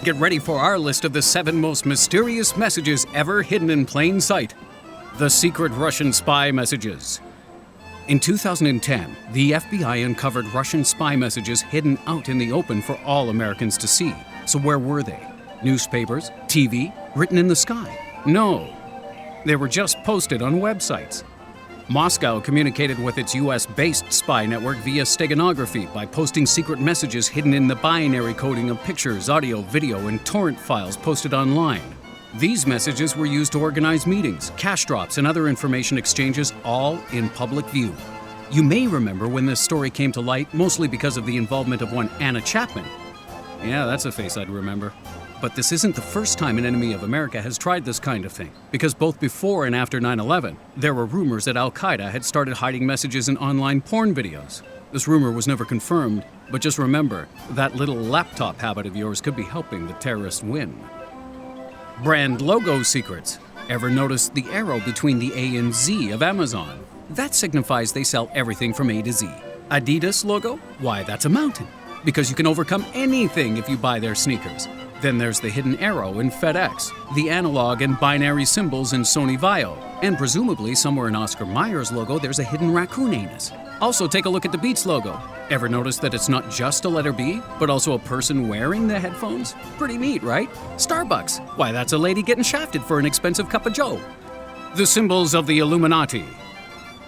Get ready for our list of the 7 most mysterious messages ever hidden in plain sight. The secret Russian spy messages. In 2010, the FBI uncovered Russian spy messages hidden out in the open for all Americans to see. So where were they? Newspapers? TV? Written in the sky? No. They were just posted on websites. Moscow communicated with its US-based spy network via steganography by posting secret messages hidden in the binary coding of pictures, audio, video, and torrent files posted online. These messages were used to organize meetings, cash drops, and other information exchanges, all in public view. You may remember when this story came to light, mostly because of the involvement of one Anna Chapman. Yeah, that's a face I'd remember. But this isn't the first time an enemy of America has tried this kind of thing, because both before and after 9/11, there were rumors that Al-Qaeda had started hiding messages in online porn videos. This rumor was never confirmed, but just remember, that little laptop habit of yours could be helping the terrorists win. Brand logo secrets. Ever notice the arrow between the A and Z of Amazon? That signifies they sell everything from A to Z. Adidas logo? Why, that's a mountain, because you can overcome anything if you buy their sneakers. Then there's the hidden arrow in FedEx, the analog and binary symbols in Sony Vaio, and presumably somewhere in Oscar Mayer's logo there's a hidden raccoon anus. Also, take a look at the Beats logo. Ever notice that it's not just a letter B, but also a person wearing the headphones? Pretty neat, right? Starbucks. Why, that's a lady getting shafted for an expensive cup of joe. The symbols of the Illuminati.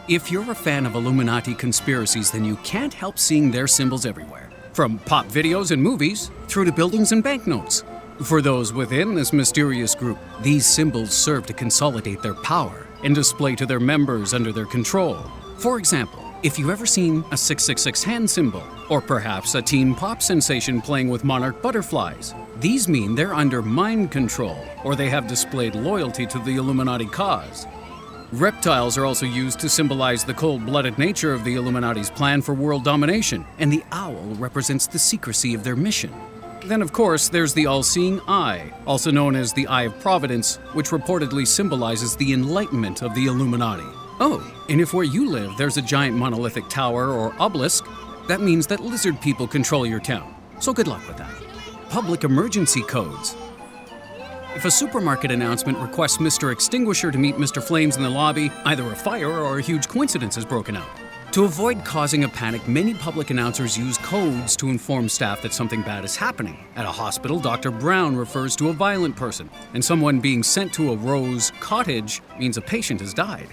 If you're a fan of Illuminati conspiracies, then you can't help seeing their symbols everywhere. From pop videos and movies, through to buildings and banknotes. For those within this mysterious group, these symbols serve to consolidate their power and display to their members under their control. For example, if you've ever seen a 666 hand symbol, or perhaps a teen pop sensation playing with monarch butterflies, these mean they're under mind control, or they have displayed loyalty to the Illuminati cause. Reptiles are also used to symbolize the cold-blooded nature of the Illuminati's plan for world domination, and the owl represents the secrecy of their mission. Then, of course, there's the all-seeing eye, also known as the Eye of Providence, which reportedly symbolizes the enlightenment of the Illuminati. Oh, and if where you live there's a giant monolithic tower or obelisk, that means that lizard people control your town. So good luck with that. Public emergency codes. If a supermarket announcement requests Mr. Extinguisher to meet Mr. Flames in the lobby, either a fire or a huge coincidence has broken out. To avoid causing a panic, many public announcers use codes to inform staff that something bad is happening. At a hospital, Dr. Brown refers to a violent person, and someone being sent to a Rose Cottage means a patient has died.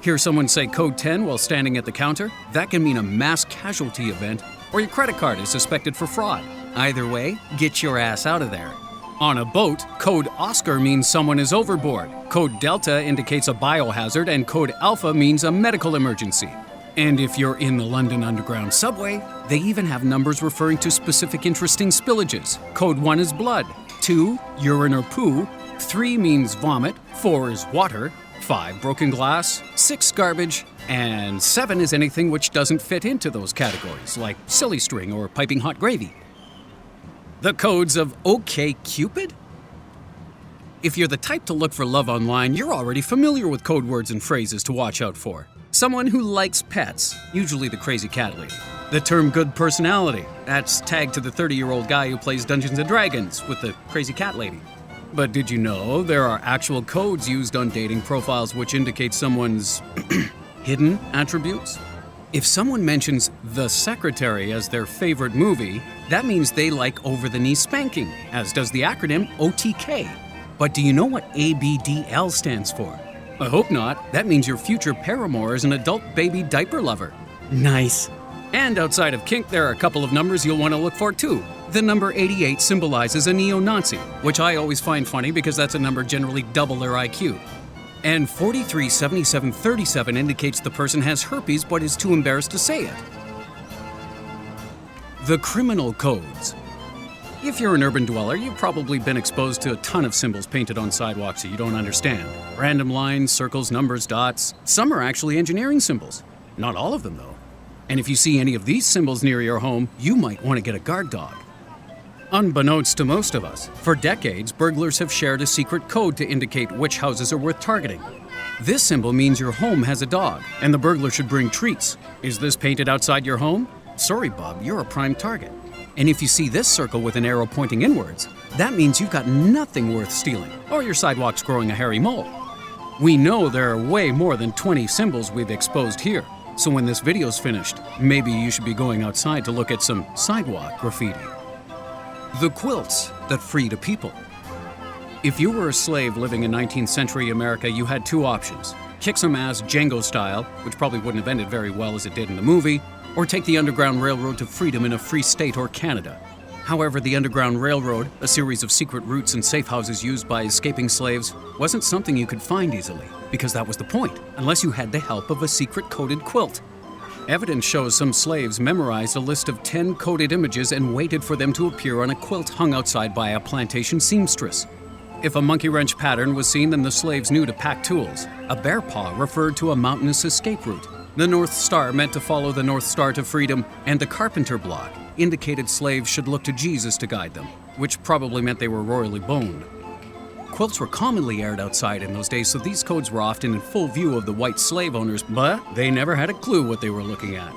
Hear someone say code 10 while standing at the counter? That can mean a mass casualty event, or your credit card is suspected for fraud. Either way, get your ass out of there. On a boat, code Oscar means someone is overboard. Code Delta indicates a biohazard, and code Alpha means a medical emergency. And if you're in the London Underground subway, they even have numbers referring to specific interesting spillages. Code 1 is blood, 2, urine or poo, 3 means vomit, 4 is water, 5, broken glass, 6, garbage, and 7 is anything which doesn't fit into those categories, like silly string or piping hot gravy. The codes of OkCupid? If you're the type to look for love online, you're already familiar with code words and phrases to watch out for. Someone who likes pets, usually the crazy cat lady. The term good personality, that's tagged to the 30-year-old guy who plays Dungeons & Dragons with the crazy cat lady. But did you know there are actual codes used on dating profiles which indicate someone's hidden attributes? If someone mentions The Secretary as their favorite movie, that means they like over-the-knee spanking, as does the acronym OTK. But do you know what ABDL stands for? I hope not. That means your future paramour is an adult baby diaper lover. Nice. And outside of kink, there are a couple of numbers you'll want to look for too. The number 88 symbolizes a neo-Nazi, which I always find funny because that's a number generally double their IQ. And 437737 indicates the person has herpes but is too embarrassed to say it. The criminal codes. If you're an urban dweller, you've probably been exposed to a ton of symbols painted on sidewalks that you don't understand. Random lines, circles, numbers, dots. Some are actually engineering symbols. Not all of them, though. And if you see any of these symbols near your home, you might want to get a guard dog. Unbeknownst to most of us, for decades, burglars have shared a secret code to indicate which houses are worth targeting. This symbol means your home has a dog, and the burglar should bring treats. Is this painted outside your home? Sorry, Bob, you're a prime target. And if you see this circle with an arrow pointing inwards, that means you've got nothing worth stealing, or your sidewalk's growing a hairy mole. We know there are way more than 20 symbols we've exposed here, so when this video's finished, maybe you should be going outside to look at some sidewalk graffiti. The quilts that freed a people. If you were a slave living in 19th century America, you had two options. Kick some ass Django style, which probably wouldn't have ended very well as it did in the movie, or take the Underground Railroad to freedom in a free state or Canada. However, the Underground Railroad, a series of secret routes and safe houses used by escaping slaves, wasn't something you could find easily, because that was the point, unless you had the help of a secret coded quilt. Evidence shows some slaves memorized a list of 10 coded images and waited for them to appear on a quilt hung outside by a plantation seamstress. If a monkey wrench pattern was seen, then the slaves knew to pack tools. A bear paw referred to a mountainous escape route. The North Star meant to follow the North Star to freedom, and the carpenter block indicated slaves should look to Jesus to guide them, which probably meant they were royally boned. Quilts were commonly aired outside in those days, so these codes were often in full view of the white slave owners, but they never had a clue what they were looking at.